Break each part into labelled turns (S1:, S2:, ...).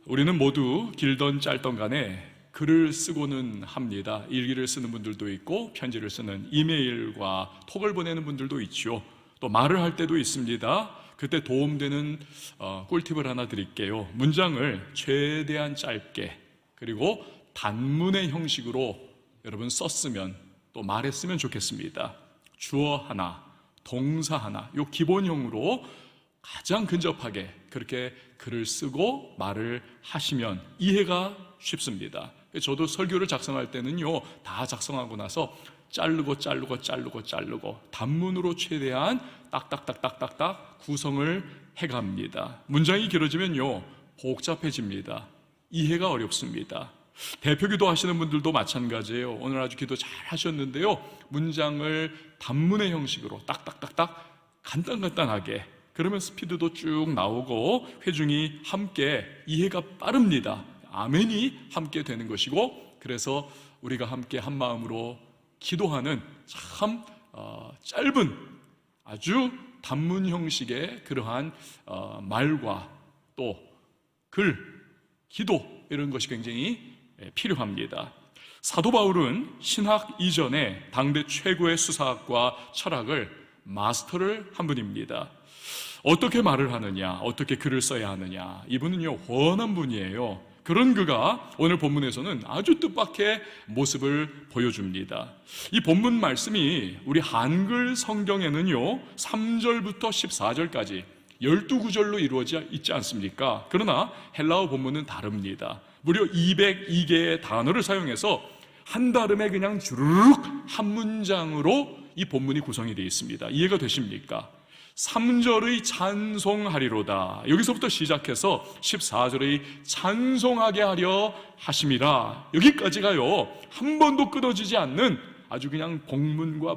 S1: 우리는 모두 길던 짧던 간에 글을 쓰고는 합니다. 일기를 쓰는 분들도 있고 편지를 쓰는 이메일과 톡을 보내는 분들도 있죠. 또 말을 할 때도 있습니다. 그때 도움되는 꿀팁을 하나 드릴게요. 문장을 최대한 짧게 그리고 단문의 형식으로 여러분 썼으면 또 말했으면 좋겠습니다. 주어 하나, 동사 하나, 요 기본형으로 가장 근접하게 그렇게 글을 쓰고 말을 하시면 이해가 쉽습니다. 저도 설교를 작성할 때는요, 다 작성하고 나서 자르고 단문으로 최대한 딱딱딱딱딱딱 구성을 해갑니다. 문장이 길어지면요, 복잡해집니다. 이해가 어렵습니다. 대표기도 하시는 분들도 마찬가지예요. 오늘 아주 기도 잘 하셨는데요, 문장을 단문의 형식으로 딱딱딱딱 간단하게, 그러면 스피드도 쭉 나오고 회중이 함께 이해가 빠릅니다. 아멘이 함께 되는 것이고, 그래서 우리가 함께 한 마음으로 기도하는 참 짧은 아주 단문 형식의 그러한 말과 또 글, 기도 이런 것이 굉장히 필요합니다. 사도 바울은 신학 이전에 당대 최고의 수사학과 철학을 마스터를 한 분입니다. 어떻게 말을 하느냐, 어떻게 글을 써야 하느냐, 이분은요 훤한 분이에요. 그런 그가 오늘 본문에서는 아주 뜻밖의 모습을 보여줍니다. 이 본문 말씀이 우리 한글 성경에는요 3절부터 14절까지 12구절로 이루어져 있지 않습니까? 그러나 헬라어 본문은 다릅니다. 무려 202개의 단어를 사용해서 한 다름에 그냥 주르륵 한 문장으로 이 본문이 구성이 되어 있습니다. 이해가 되십니까? 3절의 찬송하리로다, 여기서부터 시작해서 14절의 찬송하게 하려 하심이라, 여기까지가요 한 번도 끊어지지 않는 아주 그냥 복문과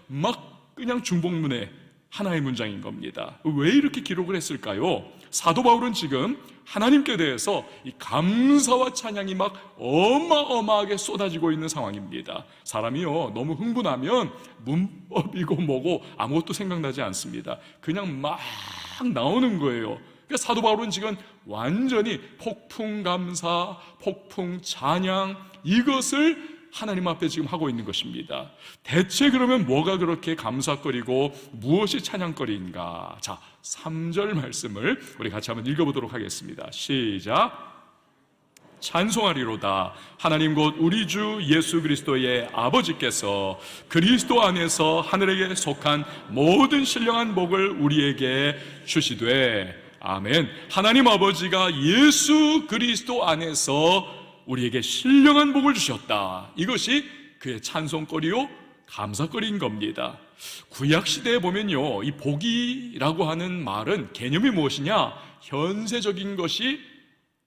S1: 막 그냥 중복문의 하나의 문장인 겁니다. 왜 이렇게 기록을 했을까요? 사도 바울은 지금 하나님께 대해서 이 감사와 찬양이 막 어마어마하게 쏟아지고 있는 상황입니다. 사람이요 너무 흥분하면 문법이고 뭐고 아무것도 생각나지 않습니다. 그냥 막 나오는 거예요. 그러니까 사도 바울은 지금 완전히 폭풍 감사, 폭풍 찬양, 이것을 하나님 앞에 지금 하고 있는 것입니다. 대체 그러면 뭐가 그렇게 감사거리고 무엇이 찬양거리인가? 자, 3절 말씀을 우리 같이 한번 읽어보도록 하겠습니다. 시작. 찬송하리로다. 하나님 곧 우리 주 예수 그리스도의 아버지께서 그리스도 안에서 하늘에게 속한 모든 신령한 복을 우리에게 주시되, 아멘. 하나님 아버지가 예수 그리스도 안에서 우리에게 신령한 복을 주셨다. 이것이 그의 찬송거리요 감사거리인 겁니다. 구약시대에 보면요 이 복이라고 하는 말은 개념이 무엇이냐, 현세적인 것이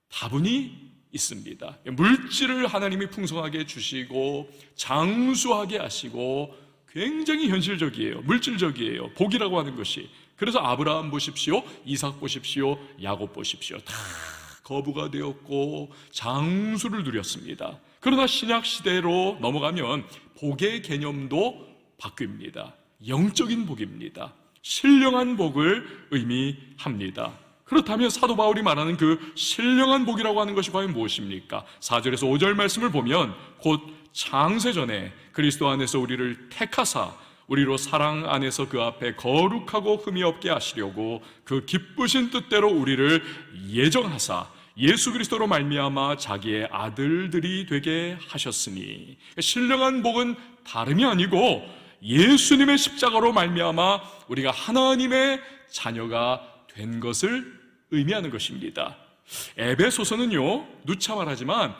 S1: 다분히 있습니다. 물질을 하나님이 풍성하게 주시고 장수하게 하시고 굉장히 현실적이에요. 물질적이에요. 복이라고 하는 것이. 그래서 아브라함 보십시오, 이삭 보십시오, 야곱 보십시오, 다 거부가 되었고 장수를 누렸습니다. 그러나 신약시대로 넘어가면 복의 개념도 바뀝니다. 영적인 복입니다. 신령한 복을 의미합니다. 그렇다면 사도 바울이 말하는 그 신령한 복이라고 하는 것이 과연 무엇입니까? 4절에서 5절 말씀을 보면 곧 창세전에 그리스도 안에서 우리를 택하사 우리로 사랑 안에서 그 앞에 거룩하고 흠이 없게 하시려고 그 기쁘신 뜻대로 우리를 예정하사 예수 그리스도로 말미암아 자기의 아들들이 되게 하셨으니, 신령한 복은 다름이 아니고 예수님의 십자가로 말미암아 우리가 하나님의 자녀가 된 것을 의미하는 것입니다. 에베소서는요 누차 말하지만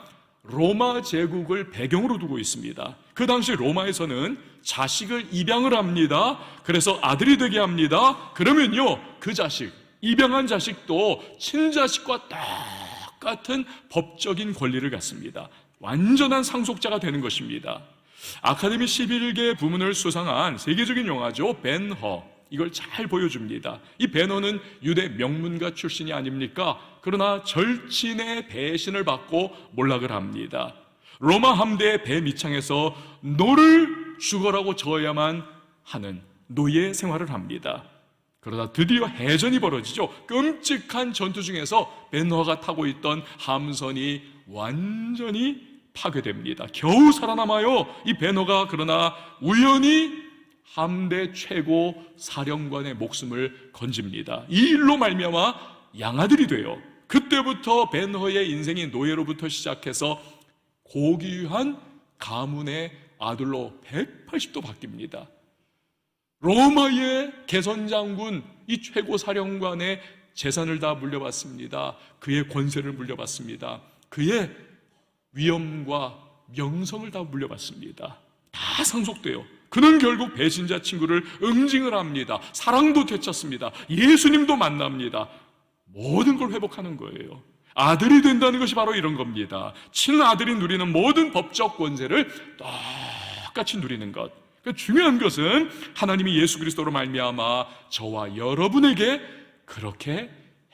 S1: 로마 제국을 배경으로 두고 있습니다. 그 당시 로마에서는 자식을 입양을 합니다. 그래서 아들이 되게 합니다. 그러면요 그 자식, 입양한 자식도 친자식과 똑같은 법적인 권리를 갖습니다. 완전한 상속자가 되는 것입니다. 아카데미 11개 부문을 수상한 세계적인 영화죠. 벤허, 이걸 잘 보여줍니다. 이 벤허는 유대 명문가 출신이 아닙니까? 그러나 절친의 배신을 받고 몰락을 합니다. 로마 함대의 배 밑창에서 노를 죽어라고 저어야만 하는 노예 생활을 합니다. 그러다 드디어 해전이 벌어지죠. 끔찍한 전투 중에서 벤허가 타고 있던 함선이 완전히 파괴됩니다. 겨우 살아남아요. 이 벤허가. 그러나 우연히 함대 최고 사령관의 목숨을 건집니다. 이 일로 말미암아 양아들이 돼요. 그때부터 벤허의 인생이 노예로부터 시작해서 고귀한 가문의 아들로 180도 바뀝니다. 로마의 개선장군, 이 최고 사령관의 재산을 다 물려받습니다. 그의 권세를 물려받습니다. 그의 위엄과 명성을 다 물려받습니다. 다 상속돼요. 그는 결국 배신자 친구를 응징을 합니다. 사랑도 되찾습니다. 예수님도 만납니다. 모든 걸 회복하는 거예요. 아들이 된다는 것이 바로 이런 겁니다. 친아들이 누리는 모든 법적 권세를 똑같이 누리는 것. 중요한 것은 하나님이 예수 그리스도로 말미암아 저와 여러분에게 그렇게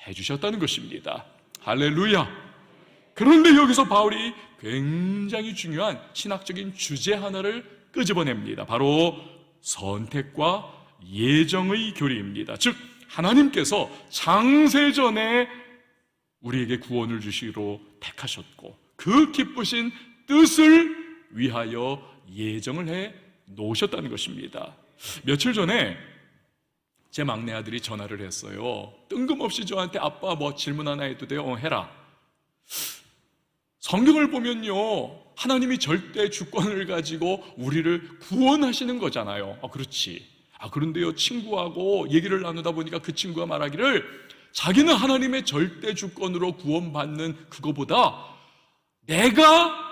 S1: 해주셨다는 것입니다. 할렐루야. 그런데 여기서 바울이 굉장히 중요한 신학적인 주제 하나를 끄집어냅니다. 바로 선택과 예정의 교리입니다. 즉 하나님께서 창세전에 우리에게 구원을 주시기로 택하셨고 그 기쁘신 뜻을 위하여 예정을 해 놓으셨다는 것입니다. 며칠 전에 제 막내 아들이 전화를 했어요. 뜬금없이 저한테 아빠 뭐 질문 하나 해도 돼요? 해라. 성경을 보면요 하나님이 절대 주권을 가지고 우리를 구원하시는 거잖아요. 그렇지. 그런데요 친구하고 얘기를 나누다 보니까 그 친구가 말하기를 자기는 하나님의 절대 주권으로 구원받는 그거보다 내가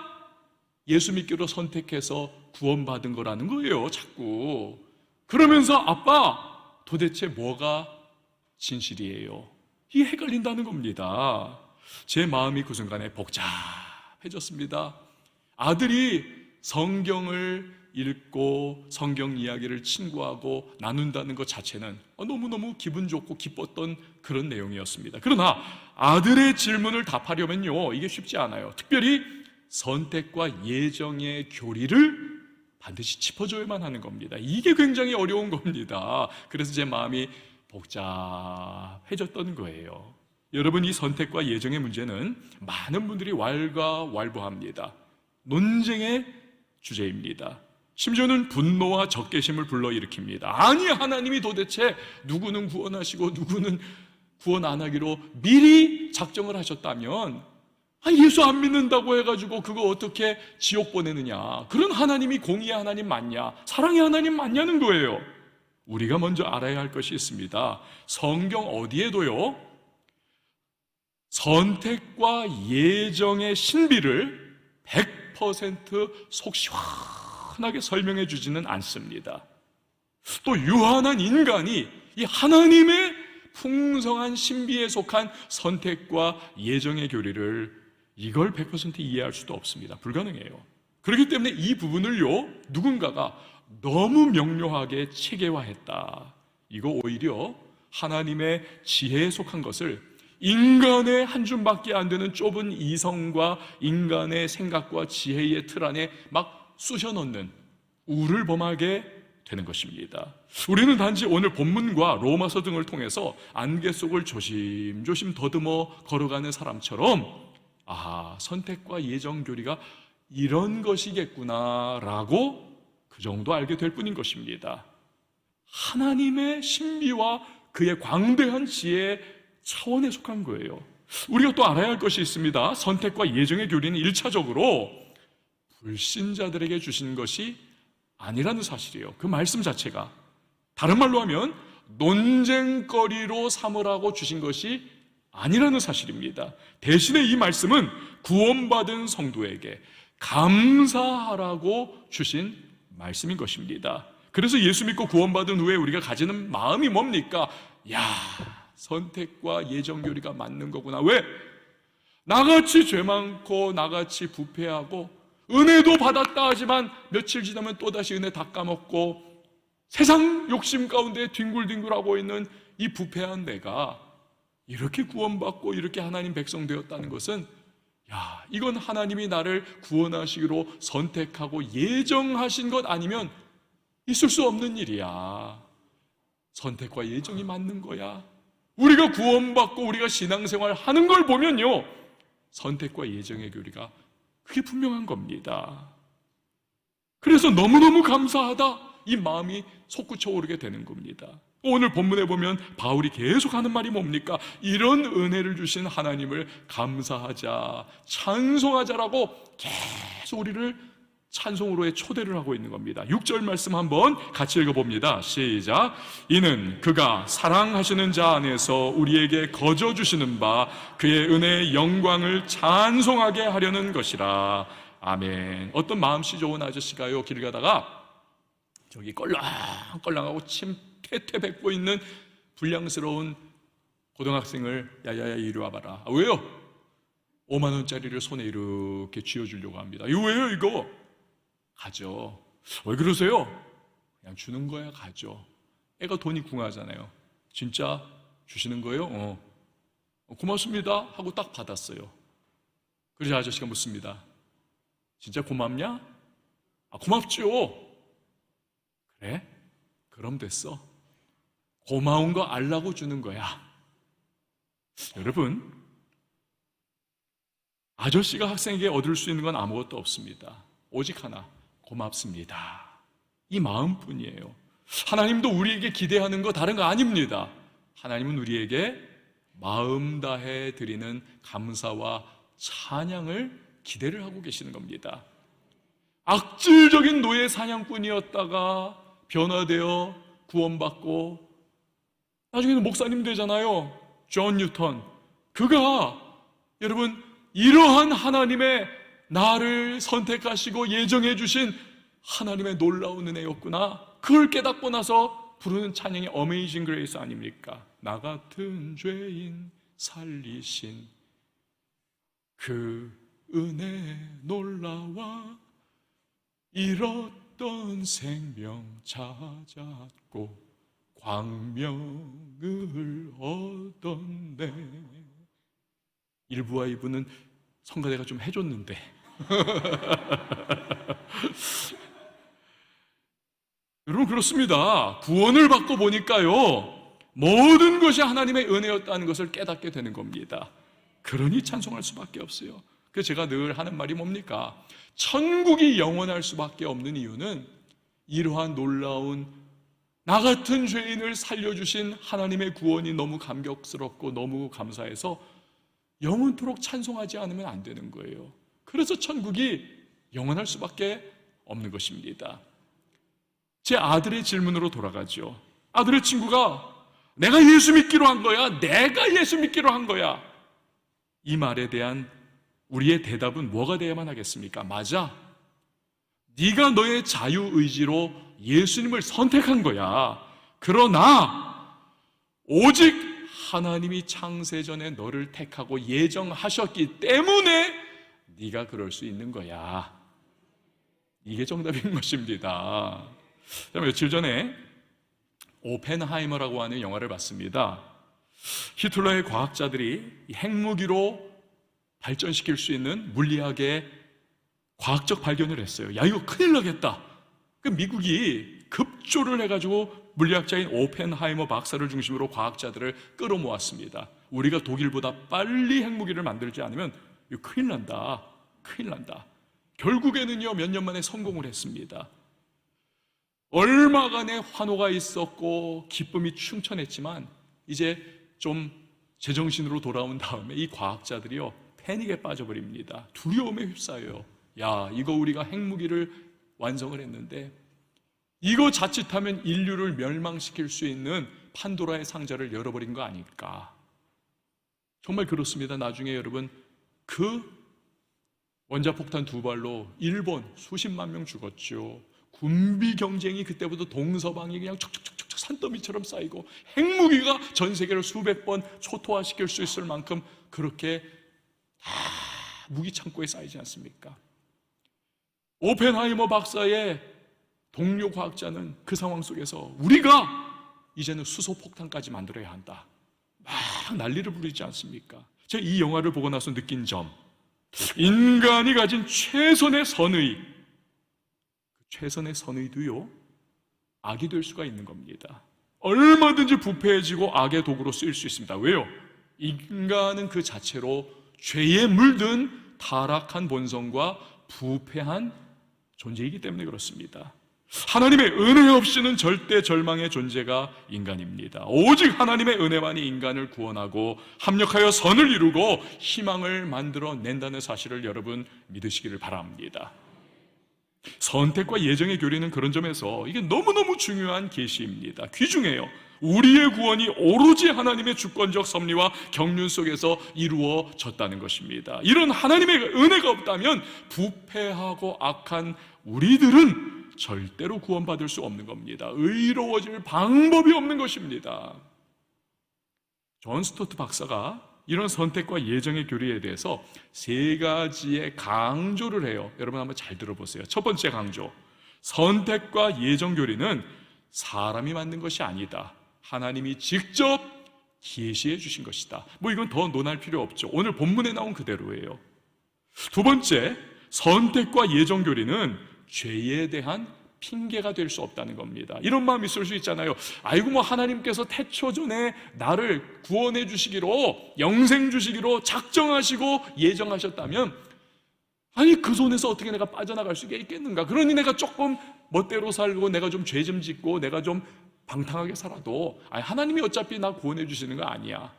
S1: 예수 믿기로 선택해서 구원받은 거라는 거예요 자꾸. 그러면서 아빠 도대체 뭐가 진실이에요? 이게 헷갈린다는 겁니다. 제 마음이 그 순간에 복잡해졌습니다. 아들이 성경을 읽고 성경 이야기를 친구하고 나눈다는 것 자체는 너무너무 기분 좋고 기뻤던 그런 내용이었습니다. 그러나 아들의 질문을 답하려면요 이게 쉽지 않아요. 특별히 선택과 예정의 교리를 반드시 짚어줘야만 하는 겁니다. 이게 굉장히 어려운 겁니다. 그래서 제 마음이 복잡해졌던 거예요. 여러분, 이 선택과 예정의 문제는 많은 분들이 왈가왈부합니다. 논쟁의 주제입니다. 심지어는 분노와 적개심을 불러일으킵니다. 아니, 하나님이 도대체 누구는 구원하시고 누구는 구원 안 하기로 미리 작정을 하셨다면 예수 안 믿는다고 해가지고 그거 어떻게 지옥 보내느냐, 그런 하나님이 공의의 하나님 맞냐, 사랑의 하나님 맞냐는 거예요. 우리가 먼저 알아야 할 것이 있습니다. 성경 어디에도요 선택과 예정의 신비를 100% 속 시원하게 설명해 주지는 않습니다. 또 유한한 인간이 이 하나님의 풍성한 신비에 속한 선택과 예정의 교리를 이걸 100% 이해할 수도 없습니다. 불가능해요. 그렇기 때문에 이 부분을요 누군가가 너무 명료하게 체계화했다. 이거 오히려 하나님의 지혜에 속한 것을 인간의 한 줌밖에 안 되는 좁은 이성과 인간의 생각과 지혜의 틀 안에 막 쑤셔 넣는 우를 범하게 되는 것입니다. 우리는 단지 오늘 본문과 로마서 등을 통해서 안개 속을 조심조심 더듬어 걸어가는 사람처럼 선택과 예정 교리가 이런 것이겠구나라고 그 정도 알게 될 뿐인 것입니다. 하나님의 신비와 그의 광대한 지혜 차원에 속한 거예요. 우리가 또 알아야 할 것이 있습니다. 선택과 예정의 교리는 1차적으로 불신자들에게 주신 것이 아니라는 사실이에요. 그 말씀 자체가. 다른 말로 하면 논쟁거리로 삼으라고 주신 것이 아니라는 사실입니다. 대신에 이 말씀은 구원받은 성도에게 감사하라고 주신 말씀인 것입니다. 그래서 예수 믿고 구원받은 후에 우리가 가지는 마음이 뭡니까? 선택과 예정 교리가 맞는 거구나. 왜? 나같이 죄 많고 나같이 부패하고 은혜도 받았다 하지만 며칠 지나면 또다시 은혜 다 까먹고 세상 욕심 가운데 뒹굴뒹굴하고 있는 이 부패한 내가 이렇게 구원받고 이렇게 하나님 백성 되었다는 것은 이건 하나님이 나를 구원하시기로 선택하고 예정하신 것 아니면 있을 수 없는 일이야. 선택과 예정이 맞는 거야. 우리가 구원받고 우리가 신앙생활 하는 걸 보면요, 선택과 예정의 교리가 그게 분명한 겁니다. 그래서 너무너무 감사하다, 이 마음이 솟구쳐 오르게 되는 겁니다. 오늘 본문에 보면 바울이 계속 하는 말이 뭡니까? 이런 은혜를 주신 하나님을 감사하자, 찬송하자라고 계속 우리를 찬송으로의 초대를 하고 있는 겁니다. 6절 말씀 한번 같이 읽어봅니다. 시작. 이는 그가 사랑하시는 자 안에서 우리에게 거저 주시는 바 그의 은혜의 영광을 찬송하게 하려는 것이라. 아멘. 어떤 마음씨 좋은 아저씨가요, 길 가다가 저기 껄렁껄렁하고 침 퇴퇴 뱉고 있는 불량스러운 고등학생을 야야야 이리 와봐라. 왜요? 5만 원짜리를 손에 이렇게 쥐어주려고 합니다. 이거 왜요 이거? 가죠. 왜 그러세요? 그냥 주는 거야. 가죠. 애가 돈이 궁하잖아요. 진짜 주시는 거예요? 고맙습니다 하고 딱 받았어요. 그래서 아저씨가 묻습니다. 진짜 고맙냐? 고맙죠. 그래? 그럼 됐어. 고마운 거 알라고 주는 거야. 여러분, 아저씨가 학생에게 얻을 수 있는 건 아무것도 없습니다. 오직 하나, 고맙습니다. 이 마음뿐이에요. 하나님도 우리에게 기대하는 거 다른 거 아닙니다. 하나님은 우리에게 마음 다해 드리는 감사와 찬양을 기대를 하고 계시는 겁니다. 악질적인 노예 사냥꾼이었다가 변화되어 구원받고 나중에는 목사님 되잖아요. 존 뉴턴. 그가 여러분 이러한 하나님의 나를 선택하시고 예정해 주신 하나님의 놀라운 은혜였구나, 그걸 깨닫고 나서 부르는 찬양이 어메이징 그레이스 아닙니까? 나 같은 죄인 살리신 그 은혜 놀라와 잃었던 생명 찾았고 광명을 얻었네. 1부와 2부는 성가대가 좀 해줬는데 여러분 그렇습니다. 구원을 받고 보니까요, 모든 것이 하나님의 은혜였다는 것을 깨닫게 되는 겁니다. 그러니 찬송할 수밖에 없어요. 그래서 제가 늘 하는 말이 뭡니까? 천국이 영원할 수밖에 없는 이유는 이러한 놀라운 나 같은 죄인을 살려주신 하나님의 구원이 너무 감격스럽고 너무 감사해서 영원토록 찬송하지 않으면 안 되는 거예요. 그래서 천국이 영원할 수밖에 없는 것입니다. 제 아들의 질문으로 돌아가죠. 아들의 친구가 내가 예수 믿기로 한 거야, 내가 예수 믿기로 한 거야, 이 말에 대한 우리의 대답은 뭐가 되어야만 하겠습니까? 맞아, 네가 너의 자유의지로 예수님을 선택한 거야. 그러나 오직 하나님이 창세전에 너를 택하고 예정하셨기 때문에 네가 그럴 수 있는 거야. 이게 정답인 것입니다. 며칠 전에 오펜하이머라고 하는 영화를 봤습니다. 히틀러의 과학자들이 핵무기로 발전시킬 수 있는 물리학의 과학적 발견을 했어요. 야, 이거 큰일 나겠다. 그 미국이 급조를 해가지고 물리학자인 오펜하이머 박사를 중심으로 과학자들을 끌어모았습니다. 우리가 독일보다 빨리 핵무기를 만들지 않으면 이거 큰일 난다. 큰일 난다. 결국에는요, 몇 년 만에 성공을 했습니다. 얼마간의 환호가 있었고 기쁨이 충천했지만 이제 좀 제정신으로 돌아온 다음에 이 과학자들이요, 패닉에 빠져버립니다. 두려움에 휩싸여요. 야, 이거 우리가 핵무기를 완성을 했는데 이거 자칫하면 인류를 멸망시킬 수 있는 판도라의 상자를 열어버린 거 아닐까. 정말 그렇습니다. 나중에 여러분 그 원자폭탄 2발로 일본 수십만 명 죽었죠. 군비 경쟁이 그때부터 동서방이 그냥 척척척척 산더미처럼 쌓이고 핵무기가 전 세계를 수백 번 초토화시킬 수 있을 만큼 그렇게 다 무기 창고에 쌓이지 않습니까? 오펜하이머 박사의 동료 과학자는 그 상황 속에서 우리가 이제는 수소폭탄까지 만들어야 한다, 막 난리를 부리지 않습니까? 제가 이 영화를 보고 나서 느낀 점, 인간이 가진 최선의 선의, 최선의 선의도요 악이 될 수가 있는 겁니다. 얼마든지 부패해지고 악의 도구로 쓰일 수 있습니다. 왜요? 인간은 그 자체로 죄에 물든 타락한 본성과 부패한 존재이기 때문에 그렇습니다. 하나님의 은혜 없이는 절대 절망의 존재가 인간입니다. 오직 하나님의 은혜만이 인간을 구원하고 합력하여 선을 이루고 희망을 만들어낸다는 사실을 여러분 믿으시기를 바랍니다. 선택과 예정의 교리는 그런 점에서 이게 너무너무 중요한 계시입니다. 귀중해요. 우리의 구원이 오로지 하나님의 주권적 섭리와 경륜 속에서 이루어졌다는 것입니다. 이런 하나님의 은혜가 없다면 부패하고 악한 우리들은 절대로 구원받을 수 없는 겁니다. 의로워질 방법이 없는 것입니다. 존 스토트 박사가 이런 선택과 예정의 교리에 대해서 세 가지의 강조를 해요. 여러분 한번 잘 들어보세요. 첫 번째 강조, 선택과 예정 교리는 사람이 만든 것이 아니다. 하나님이 직접 계시해 주신 것이다. 이건 더 논할 필요 없죠. 오늘 본문에 나온 그대로예요. 두 번째, 선택과 예정 교리는 죄에 대한 핑계가 될 수 없다는 겁니다. 이런 마음이 있을 수 있잖아요. 아이고 하나님께서 태초 전에 나를 구원해 주시기로, 영생 주시기로 작정하시고 예정하셨다면 아니 그 손에서 어떻게 내가 빠져나갈 수 있겠는가? 그러니 내가 조금 멋대로 살고 내가 좀 죄 좀 짓고 내가 좀 방탕하게 살아도 아니 하나님이 어차피 나 구원해 주시는 거 아니야.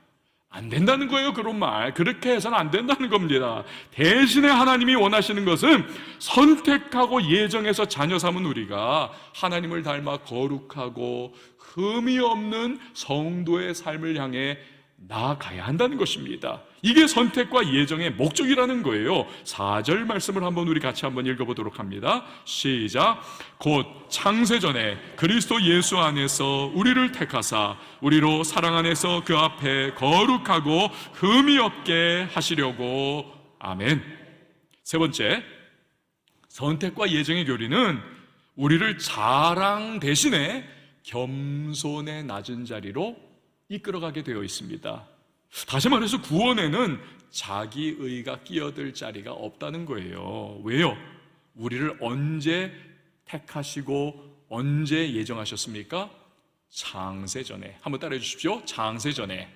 S1: 안 된다는 거예요. 그런 말. 그렇게 해서는 안 된다는 겁니다. 대신에 하나님이 원하시는 것은 선택하고 예정해서 자녀 삼은 우리가 하나님을 닮아 거룩하고 흠이 없는 성도의 삶을 향해 나아가야 한다는 것입니다. 이게 선택과 예정의 목적이라는 거예요. 4절 말씀을 우리 같이 한번 읽어보도록 합니다. 시작. 곧 창세전에 그리스도 예수 안에서 우리를 택하사 우리로 사랑 안에서 그 앞에 거룩하고 흠이 없게 하시려고. 아멘. 세 번째, 선택과 예정의 교리는 우리를 자랑 대신에 겸손의 낮은 자리로 이끌어가게 되어 있습니다. 다시 말해서 구원에는 자기의가 끼어들 자리가 없다는 거예요. 왜요? 우리를 언제 택하시고 언제 예정하셨습니까? 창세전에. 한번 따라해 주십시오. 창세전에.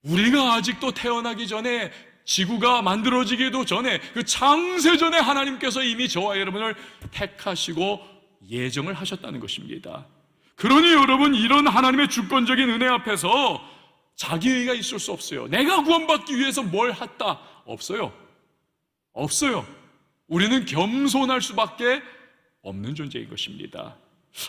S1: 우리가 아직도 태어나기 전에, 지구가 만들어지기도 전에, 그 창세전에 하나님께서 이미 저와 여러분을 택하시고 예정을 하셨다는 것입니다. 그러니 여러분, 이런 하나님의 주권적인 은혜 앞에서 자기의가 있을 수 없어요. 내가 구원받기 위해서 뭘 했다? 없어요. 없어요. 우리는 겸손할 수밖에 없는 존재인 것입니다.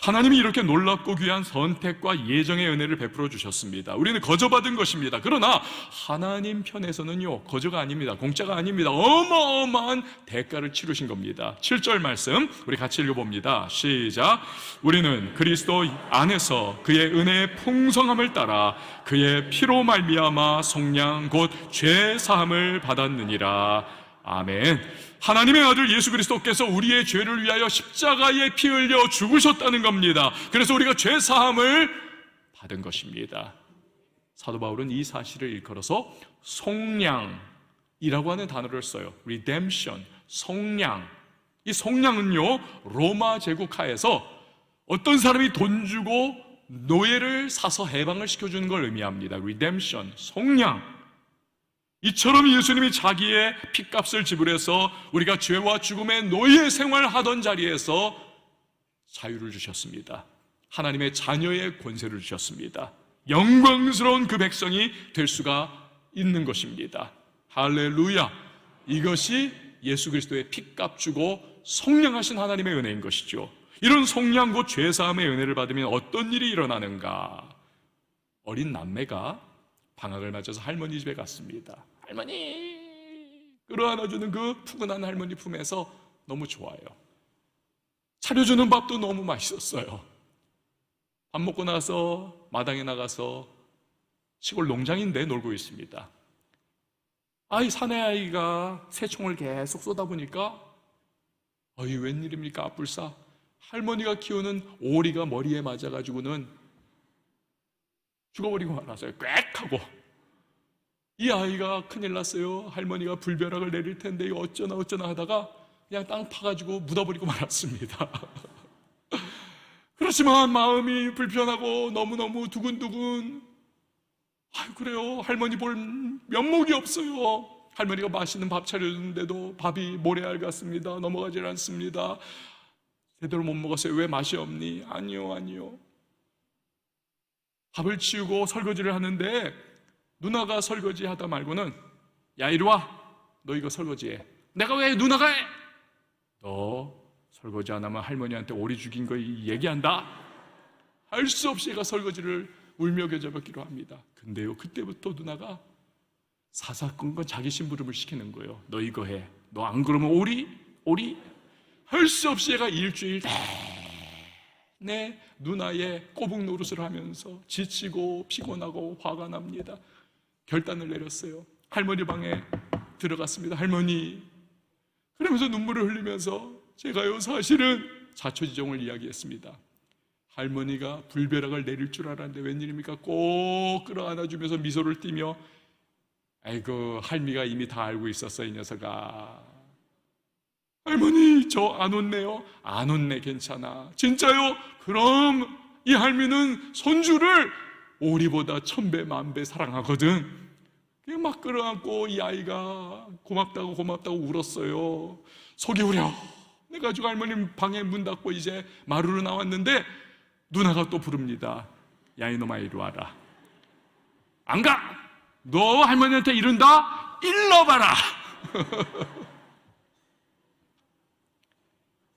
S1: 하나님이 이렇게 놀랍고 귀한 선택과 예정의 은혜를 베풀어 주셨습니다. 우리는 거저받은 것입니다. 그러나 하나님 편에서는요, 거저가 아닙니다. 공짜가 아닙니다. 어마어마한 대가를 치르신 겁니다. 7절 말씀 우리 같이 읽어봅니다. 시작. 우리는 그리스도 안에서 그의 은혜의 풍성함을 따라 그의 피로 말미암아 속량 곧 죄 사함을 받았느니라. 아멘. 하나님의 아들 예수 그리스도께서 우리의 죄를 위하여 십자가에 피 흘려 죽으셨다는 겁니다. 그래서 우리가 죄 사함을 받은 것입니다. 사도 바울은 이 사실을 일컬어서 속량이라고 하는 단어를 써요. redemption, 속량. 이 속량은요, 로마 제국 하에서 어떤 사람이 돈 주고 노예를 사서 해방을 시켜주는 걸 의미합니다. redemption, 속량. 이처럼 예수님이 자기의 핏값을 지불해서 우리가 죄와 죽음의 노예 생활하던 자리에서 자유를 주셨습니다. 하나님의 자녀의 권세를 주셨습니다. 영광스러운 그 백성이 될 수가 있는 것입니다. 할렐루야. 이것이 예수 그리스도의 핏값 주고 속량하신 하나님의 은혜인 것이죠. 이런 속량 곧 죄사함의 은혜를 받으면 어떤 일이 일어나는가? 어린 남매가 방학을 맞아서 할머니 집에 갔습니다. 할머니 끌어안아주는 그 푸근한 할머니 품에서 너무 좋아요. 차려주는 밥도 너무 맛있었어요. 밥 먹고 나서 마당에 나가서 시골 농장인데 놀고 있습니다. 사내아이가 새총을 계속 쏟아보니까 웬일입니까? 아뿔싸. 할머니가 키우는 오리가 머리에 맞아가지고는 죽어버리고 말았어요. 꽥 하고. 이 아이가 큰일 났어요. 할머니가 불벼락을 내릴 텐데 이거 어쩌나 하다가 그냥 땅 파가지고 묻어버리고 말았습니다. 그러자 하지만 마음이 불편하고 너무너무 두근두근. 아유, 그래요. 할머니 볼 면목이 없어요. 할머니가 맛있는 밥 차려주는데도 밥이 모래알 같습니다. 넘어가질 않습니다. 제대로 못 먹었어요. 왜 맛이 없니? 아니요. 밥을 치우고 설거지를 하는데 누나가 설거지 하다 말고는, 야, 이리 와. 너 이거 설거지해. 내가 왜 누나가 해? 너 설거지 안 하면 할머니한테 오리 죽인 거 얘기한다. 할 수 없이 얘가 설거지를 울며 겨자 먹기로 합니다. 근데요, 그때부터 누나가 사사건건 자기 심부름을 시키는 거예요. 너 이거 해. 너 안 그러면 오리? 할 수 없이 얘가 일주일 내내 누나의 꼬북 노릇을 하면서 지치고 피곤하고 화가 납니다. 결단을 내렸어요. 할머니 방에 들어갔습니다. 할머니, 그러면서 눈물을 흘리면서 제가요, 사실은 자초지종을 이야기했습니다. 할머니가 불벼락을 내릴 줄 알았는데 웬일입니까? 꼭 끌어안아주면서 미소를 띠며, 아이고, 할미가 이미 다 알고 있었어, 이 녀석아. 할머니, 저 안 웃네요. 안 웃네, 괜찮아. 진짜요? 그럼 이 할미는 손주를 오리보다 1000배, 10,000배 사랑하거든. 막 끌어안고 이 아이가 고맙다고 울었어요. 속이 우려 내가지고 할머니 방에 문 닫고 이제 마루로 나왔는데 누나가 또 부릅니다. 야, 이놈아, 이리 와라. 안 가! 너 할머니한테 이른다? 일러봐라.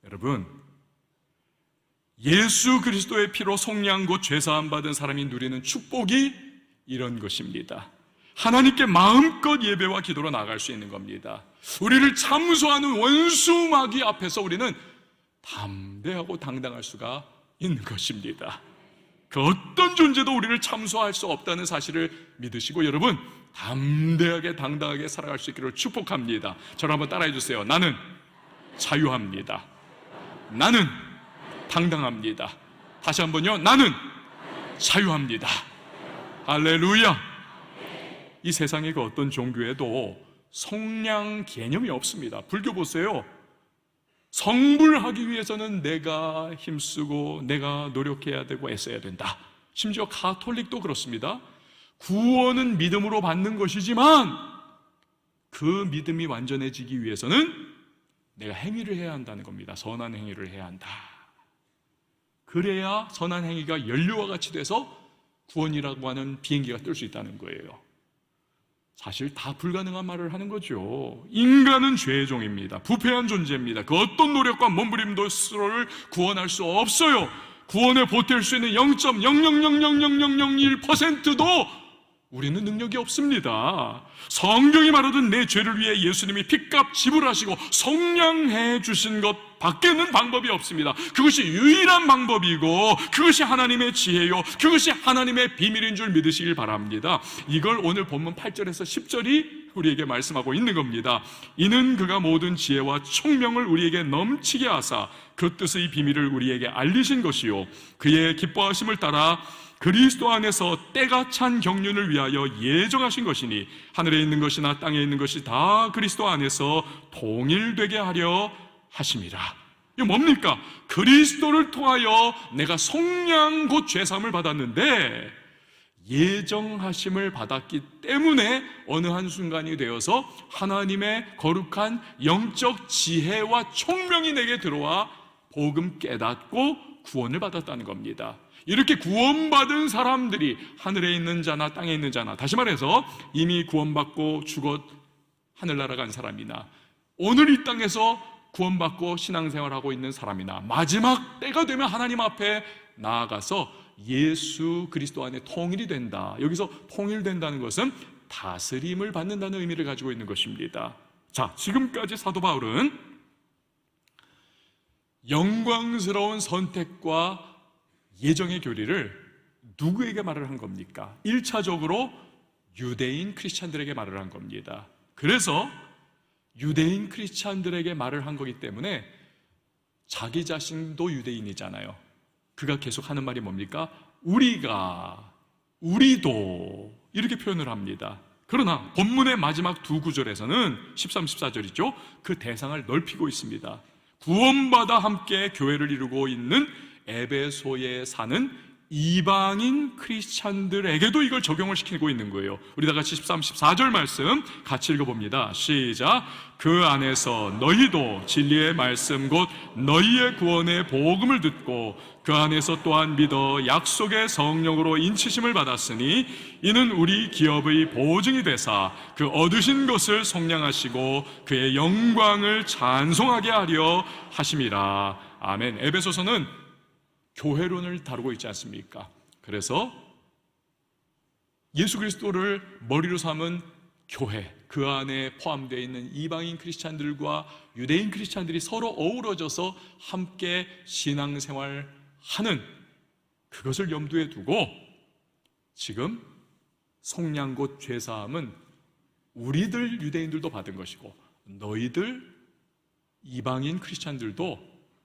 S1: 여러분, 예수 그리스도의 피로 속량 곧 죄사함 받은 사람이 누리는 축복이 이런 것입니다. 하나님께 마음껏 예배와 기도로 나아갈 수 있는 겁니다. 우리를 참소하는 원수 마귀 앞에서 우리는 담대하고 당당할 수가 있는 것입니다. 그 어떤 존재도 우리를 참소할 수 없다는 사실을 믿으시고 여러분, 담대하게 당당하게 살아갈 수 있기를 축복합니다. 저를 한번 따라해 주세요. 나는 자유합니다. 나는 당당합니다. 다시 한번요. 나는 자유합니다. 할렐루야. 이 세상의 그 어떤 종교에도 성량 개념이 없습니다. 불교 보세요. 성불하기 위해서는 내가 힘쓰고 내가 노력해야 되고 애써야 된다. 심지어 가톨릭도 그렇습니다. 구원은 믿음으로 받는 것이지만 그 믿음이 완전해지기 위해서는 내가 행위를 해야 한다는 겁니다. 선한 행위를 해야 한다. 그래야 선한 행위가 연료와 같이 돼서 구원이라고 하는 비행기가 뜰 수 있다는 거예요. 사실 다 불가능한 말을 하는 거죠. 인간은 죄의 종입니다. 부패한 존재입니다. 그 어떤 노력과 몸부림도 스스로를 구원할 수 없어요. 구원에 보탤 수 있는 0.0000001%도 우리는 능력이 없습니다. 성경이 말하던 내 죄를 위해 예수님이 핏값 지불하시고 속량해 주신 것 밖에는 방법이 없습니다. 그것이 유일한 방법이고 그것이 하나님의 지혜요, 그것이 하나님의 비밀인 줄 믿으시길 바랍니다. 이걸 오늘 본문 8절에서 10절이 우리에게 말씀하고 있는 겁니다. 이는 그가 모든 지혜와 총명을 우리에게 넘치게 하사 그 뜻의 비밀을 우리에게 알리신 것이요, 그의 기뻐하심을 따라 그리스도 안에서 때가 찬 경륜을 위하여 예정하신 것이니 하늘에 있는 것이나 땅에 있는 것이 다 그리스도 안에서 통일되게 하려 하심이라. 이게 뭡니까? 그리스도를 통하여 내가 속량 곧 죄사함을 받았는데 예정하심을 받았기 때문에 어느 한순간이 되어서 하나님의 거룩한 영적 지혜와 총명이 내게 들어와 복음 깨닫고 구원을 받았다는 겁니다. 이렇게 구원받은 사람들이 하늘에 있는 자나 땅에 있는 자나, 다시 말해서 이미 구원받고 죽어 하늘나라 간 사람이나 오늘 이 땅에서 구원받고 신앙생활하고 있는 사람이나 마지막 때가 되면 하나님 앞에 나아가서 예수 그리스도 안에 통일이 된다. 여기서 통일된다는 것은 다스림을 받는다는 의미를 가지고 있는 것입니다. 자, 지금까지 사도 바울은 영광스러운 선택과 예정의 교리를 누구에게 말을 한 겁니까? 1차적으로 유대인 크리스찬들에게 말을 한 겁니다. 그래서 유대인 크리스찬들에게 말을 한 거기 때문에 자기 자신도 유대인이잖아요. 그가 계속 하는 말이 뭡니까? 우리도 이렇게 표현을 합니다. 그러나 본문의 마지막 두 구절에서는 13, 14절이죠. 그 대상을 넓히고 있습니다. 구원받아 함께 교회를 이루고 있는 에베소에 사는 이방인 크리스찬들에게도 이걸 적용을 시키고 있는 거예요. 우리 다 같이 13, 14절 말씀 같이 읽어봅니다. 시작. 그 안에서 너희도 진리의 말씀 곧 너희의 구원의 복음을 듣고 그 안에서 또한 믿어 약속의 성령으로 인치심을 받았으니 이는 우리 기업의 보증이 되사 그 얻으신 것을 속량하시고 그의 영광을 찬송하게 하려 하심이라. 아멘. 에베소서는 교회론을 다루고 있지 않습니까? 그래서 예수 그리스도를 머리로 삼은 교회, 그 안에 포함되어 있는 이방인 크리스찬들과 유대인 크리스찬들이 서로 어우러져서 함께 신앙생활하는 그것을 염두에 두고 지금 속량 곧 죄사함은 우리들 유대인들도 받은 것이고 너희들 이방인 크리스찬들도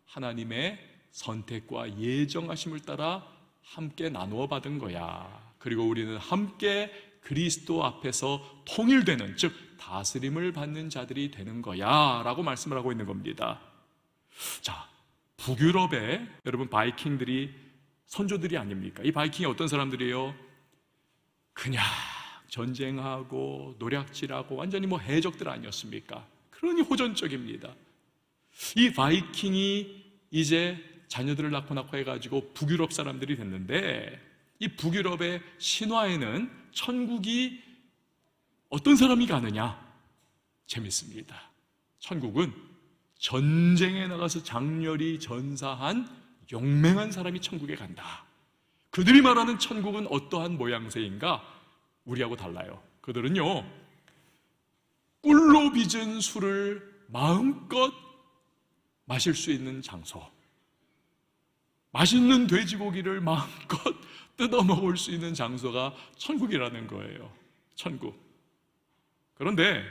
S1: 하나님의 선택과 예정하심을 따라 함께 나누어 받은 거야. 그리고 우리는 함께 그리스도 앞에서 통일되는, 즉 다스림을 받는 자들이 되는 거야 라고 말씀을 하고 있는 겁니다. 자, 북유럽에 여러분 바이킹들이 선조들이 아닙니까? 이 바이킹이 어떤 사람들이에요? 그냥 전쟁하고 노략질하고 완전히 해적들 아니었습니까? 그러니 호전적입니다. 이 바이킹이 이제 자녀들을 낳고 해가지고 북유럽 사람들이 됐는데 이 북유럽의 신화에는 천국이 어떤 사람이 가느냐? 재밌습니다. 천국은 전쟁에 나가서 장렬히 전사한 용맹한 사람이 천국에 간다. 그들이 말하는 천국은 어떠한 모양새인가? 우리하고 달라요. 그들은요, 꿀로 빚은 술을 마음껏 마실 수 있는 장소, 맛있는 돼지고기를 마음껏 뜯어 먹을 수 있는 장소가 천국이라는 거예요. 천국. 그런데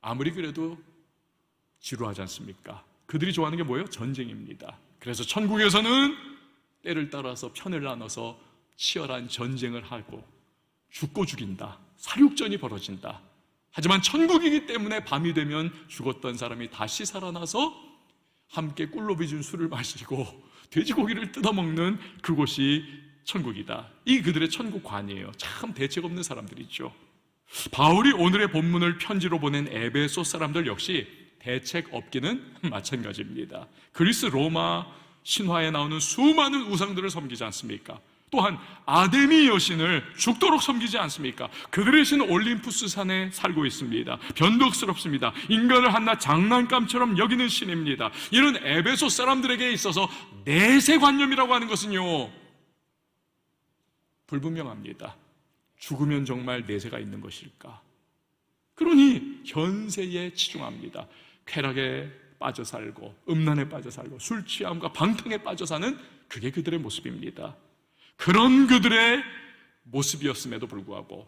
S1: 아무리 그래도 지루하지 않습니까? 그들이 좋아하는 게 뭐예요? 전쟁입니다. 그래서 천국에서는 때를 따라서 편을 나눠서 치열한 전쟁을 하고 죽고 죽인다. 사륙전이 벌어진다. 하지만 천국이기 때문에 밤이 되면 죽었던 사람이 다시 살아나서 함께 꿀로 빚은 술을 마시고 돼지고기를 뜯어먹는 그곳이 천국이다. 이 그들의 천국관이에요. 참 대책 없는 사람들이죠. 바울이 오늘의 본문을 편지로 보낸 에베소 사람들 역시 대책 없기는 마찬가지입니다. 그리스 로마 신화에 나오는 수많은 우상들을 섬기지 않습니까? 또한 아데미 여신을 죽도록 섬기지 않습니까? 그들의 신 올림푸스 산에 살고 있습니다. 변덕스럽습니다. 인간을 한낱 장난감처럼 여기는 신입니다. 이런 에베소 사람들에게 있어서 내세관념이라고 하는 것은요, 불분명합니다. 죽으면 정말 내세가 있는 것일까? 그러니 현세에 치중합니다. 쾌락에 빠져 살고 음란에 빠져 살고 술 취함과 방탕에 빠져 사는 그게 그들의 모습입니다. 그런 그들의 모습이었음에도 불구하고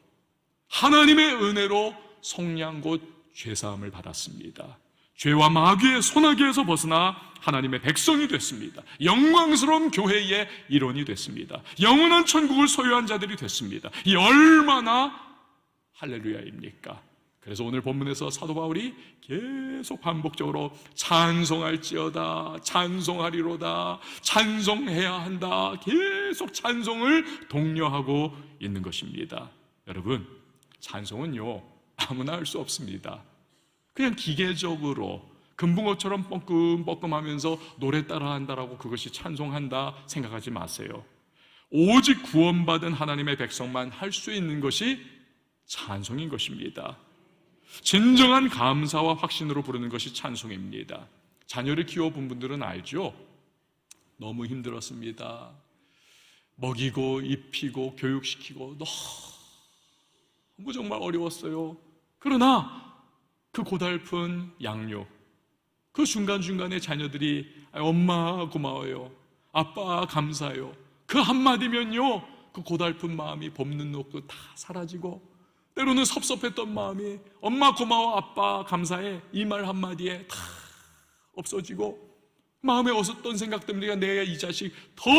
S1: 하나님의 은혜로 속량 곧 죄사함을 받았습니다. 죄와 마귀의 소나기에서 벗어나 하나님의 백성이 됐습니다. 영광스러운 교회의 일원이 됐습니다. 영원한 천국을 소유한 자들이 됐습니다. 이 얼마나 할렐루야입니까? 그래서 오늘 본문에서 사도 바울이 계속 반복적으로 찬송할지어다, 찬송하리로다, 찬송해야 한다, 계속 찬송을 독려하고 있는 것입니다. 여러분, 찬송은요 아무나 할 수 없습니다. 그냥 기계적으로 금붕어처럼 뻐끔뻐끔하면서 노래 따라한다라고 그것이 찬송한다 생각하지 마세요. 오직 구원받은 하나님의 백성만 할 수 있는 것이 찬송인 것입니다. 진정한 감사와 확신으로 부르는 것이 찬송입니다. 자녀를 키워본 분들은 알죠? 너무 힘들었습니다. 먹이고 입히고 교육시키고 너무 정말 어려웠어요. 그러나 그 고달픈 양육, 그 중간중간에 자녀들이 엄마 고마워요, 아빠 감사해요, 그 한마디면요 그 고달픈 마음이 봄눈 녹고 다 사라지고, 때로는 섭섭했던 마음이 엄마 고마워 아빠 감사해 이 말 한마디에 다 없어지고, 마음에 어섰던 생각 때문에 내가 이 자식 더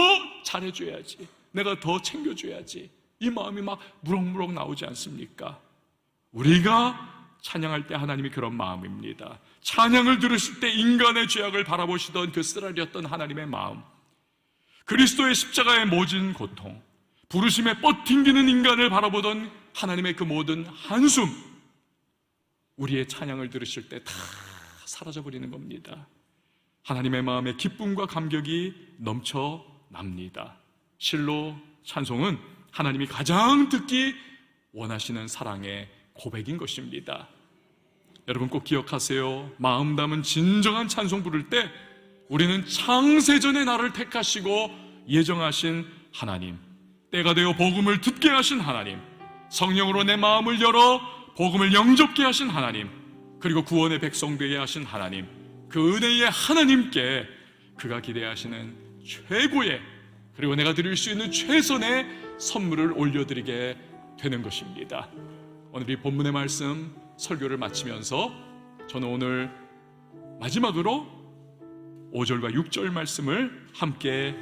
S1: 잘해줘야지, 내가 더 챙겨줘야지, 이 마음이 막 무럭무럭 나오지 않습니까? 우리가 찬양할 때 하나님이 그런 마음입니다. 찬양을 들으실 때 인간의 죄악을 바라보시던 그 쓰라렸던 하나님의 마음, 그리스도의 십자가의 모진 고통, 부르심에 뻗팅기는 인간을 바라보던 하나님의 그 모든 한숨, 우리의 찬양을 들으실 때 다 사라져버리는 겁니다. 하나님의 마음에 기쁨과 감격이 넘쳐납니다. 실로 찬송은 하나님이 가장 듣기 원하시는 사랑의 고백인 것입니다. 여러분 꼭 기억하세요. 마음 담은 진정한 찬송 부를 때 우리는 창세전에 나를 택하시고 예정하신 하나님, 때가 되어 복음을 듣게 하신 하나님, 성령으로 내 마음을 열어 복음을 영접게 하신 하나님, 그리고 구원의 백성 되게 하신 하나님, 그 은혜의 하나님께 그가 기대하시는 최고의, 그리고 내가 드릴 수 있는 최선의 선물을 올려드리게 되는 것입니다. 오늘 이 본문의 말씀 설교를 마치면서 저는 오늘 마지막으로 5절과 6절 말씀을 함께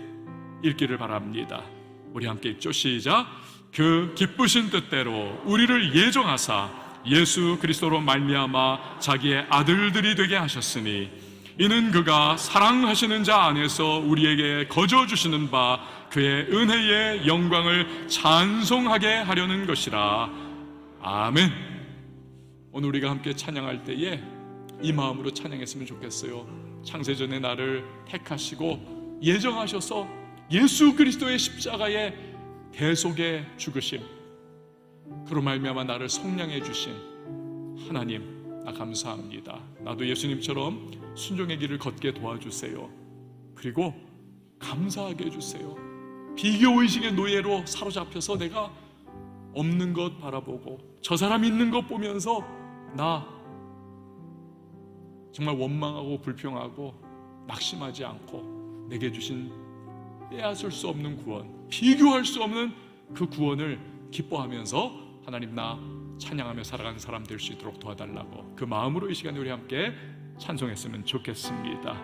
S1: 읽기를 바랍니다. 우리 함께 읽죠. 시작. 그 기쁘신 뜻대로 우리를 예정하사 예수 그리스도로 말미암아 자기의 아들들이 되게 하셨으니 이는 그가 사랑하시는 자 안에서 우리에게 거저 주시는 바 그의 은혜의 영광을 찬송하게 하려는 것이라. 아멘. 오늘 우리가 함께 찬양할 때에 이 마음으로 찬양했으면 좋겠어요. 창세전에 나를 택하시고 예정하셔서 예수 그리스도의 십자가의 대속의 죽으심, 그로 말미암아 나를 속량해 주신 하나님, 나 감사합니다. 나도 예수님처럼 순종의 길을 걷게 도와주세요. 그리고 감사하게 해주세요. 비교의식의 노예로 사로잡혀서 내가 없는 것 바라보고 저 사람 있는 것 보면서 나 정말 원망하고 불평하고 낙심하지 않고 내게 주신 빼앗을 수 없는 구원, 비교할 수 없는 그 구원을 기뻐하면서 하나님 나 찬양하며 살아가는 사람 될 수 있도록 도와달라고 그 마음으로 이 시간에 우리 함께 찬송했으면 좋겠습니다.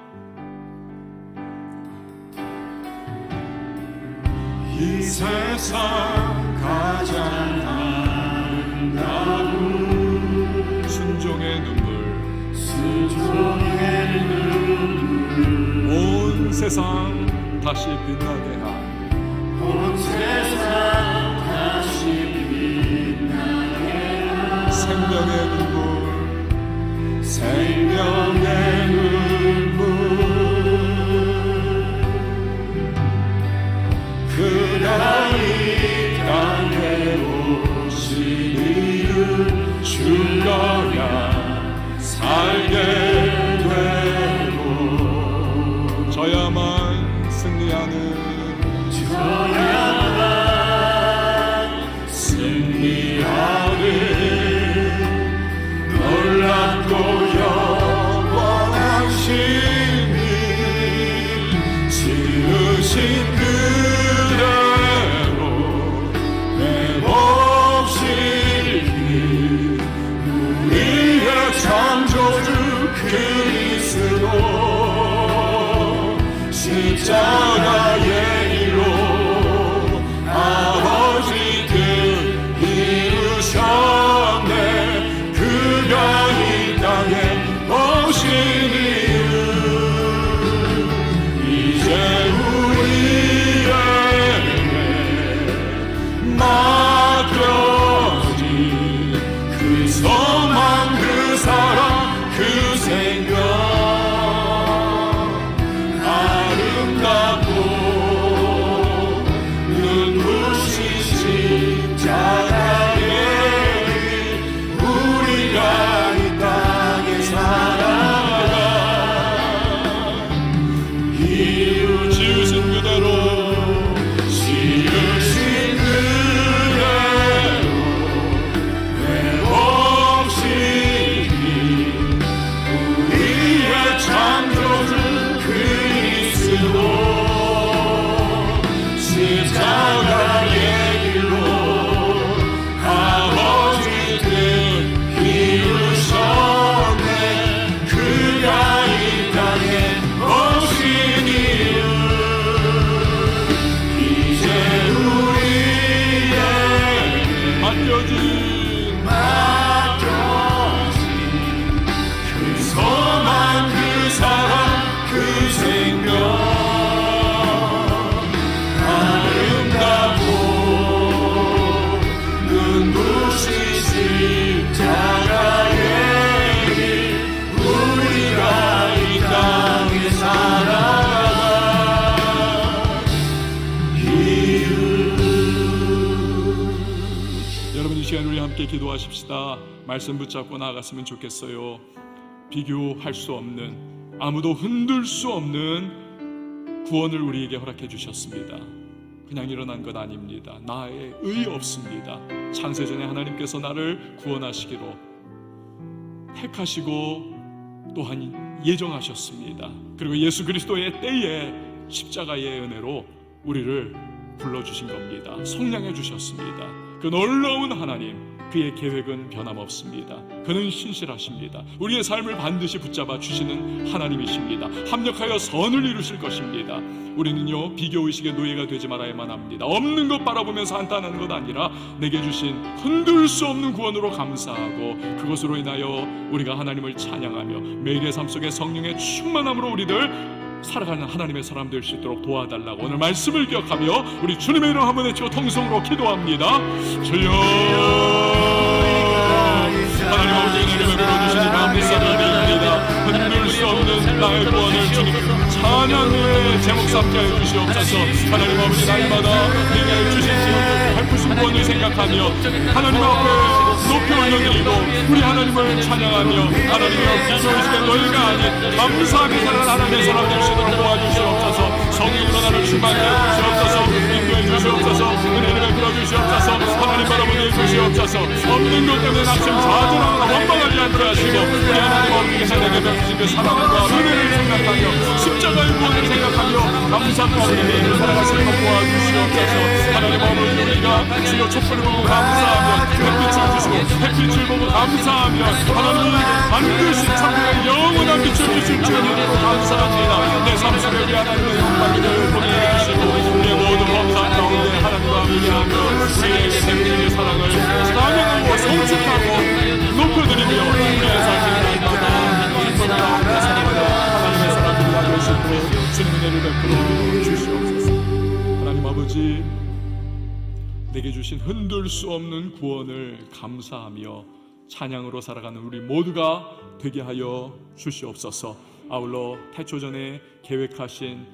S2: 이 세상 가장 아름다운
S1: 순종의 눈물,
S2: 순종의 눈물,
S1: 온 세상 다시 빛나게 한
S2: 온 세상 다시 빛나게 한
S1: 생명의 눈물,
S2: 생명의 눈물, 그가 이 땅에 오신 이유 죽어야 살게 되고
S1: 저야만 승리하는
S2: 놀랍고 영원한 신이 지으신 그대로 회복시키 우리의 창조주 그리스도 십자가의 일로 아버지 뜻 이루셨네. 그가 이 땅에 오신 이유 이제 우리에게 맡겨진 그 소망, 그 사랑, 그 생각 아름답고
S1: 함께 기도하십시다. 말씀 붙잡고 나아갔으면 좋겠어요. 비교할 수 없는, 아무도 흔들 수 없는 구원을 우리에게 허락해 주셨습니다. 그냥 일어난 것 아닙니다. 나의 의 없습니다. 창세전에 하나님께서 나를 구원하시기로 택하시고 또한 예정하셨습니다. 그리고 예수 그리스도의 때에 십자가의 은혜로 우리를 불러주신 겁니다. 속량해 주셨습니다. 그 놀라운 하나님, 그의 계획은 변함없습니다. 그는 신실하십니다. 우리의 삶을 반드시 붙잡아 주시는 하나님이십니다. 합력하여 선을 이루실 것입니다. 우리는요, 비교의식의 노예가 되지 말아야만 합니다. 없는 것 바라보면서 한탄하는 것 아니라 내게 주신 흔들 수 없는 구원으로 감사하고 그것으로 인하여 우리가 하나님을 찬양하며 매일의 삶 속에 성령의 충만함으로 우리들 살아가는 하나님의 사람 될 수 있도록 도와달라고 오늘 말씀을 기억하며 우리 주님의 이름 한번 외치고 통성으로 기도합니다. 주여, 하나님 아버지의 이름을 불러주시니 감사드립니다. 흔들 수 없는 나의 구원을 주님 찬양의 제목 삼게 하여 주시옵소서. 하나님 아버지, 날마다 내게 주신 베푸신 구원을 생각하며 하나님 앞에 높이 올려드리고 우리 하나님을 찬양하며 하나님의 비교의식의 너희가 아닌 감사하게 사는 하나님의 사람 될 수 있도록 도와주시옵소서. 성령으로 나를 충만해 주시옵소서. 인도해 주시옵소서. 은혜를 베풀어 주시옵소서. 하나님 바라보게 주시옵소서. 없는 것 때문에 낙심좌절하거나 원망하지 않게 하시고 우리 하나님 아버지께서 내게 베푸신 그 사랑과 은혜를 생각하며 십자가의 구원을 생각하며 감사과 은혜를 살아가시는 것 도와주시옵소서. 하나님 아버지, 우리가 주여 촛불을 보고 감사하며 햇빛을 주시고 햇빛을 보고 감사하며 하나님이 반드시 천국의 영원한 빛을 주실 줄 믿고 감사합니다. 내 삶 속에 우리 하나님의 영광을 보내게 주시고 우리의 모든 범상 가운데 하나님과 함께하며 우리에게 베푸신 사랑을 찬양하고 송축하고 높여드리며 우리의 삶을 날마다 기쁨 가운데 살아가며 하나님의 사랑을 나누실 수 주님의 은혜를 베풀어 주시옵소서. 하나님 아버지, 내게 주신 흔들 수 없는 구원을 감사하며 찬양으로 살아가는 우리 모두가 되게 하여 주시옵소서. 아울러 태초전에 계획하신,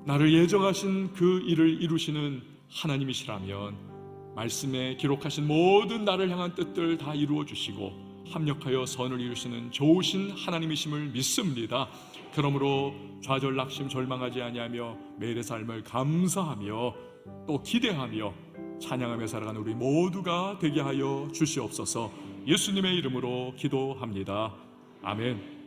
S1: 나를 예정하신 그 일을 이루시는 하나님이시라면 말씀에 기록하신 모든 나를 향한 뜻들 다 이루어 주시고 합력하여 선을 이루시는 좋으신 하나님이심을 믿습니다. 그러므로 좌절 낙심 절망하지 아니하며 매일의 삶을 감사하며 또 기대하며 찬양하며 살아가는 우리 모두가 되게 하여 주시옵소서. 예수님의 이름으로 기도합니다. 아멘.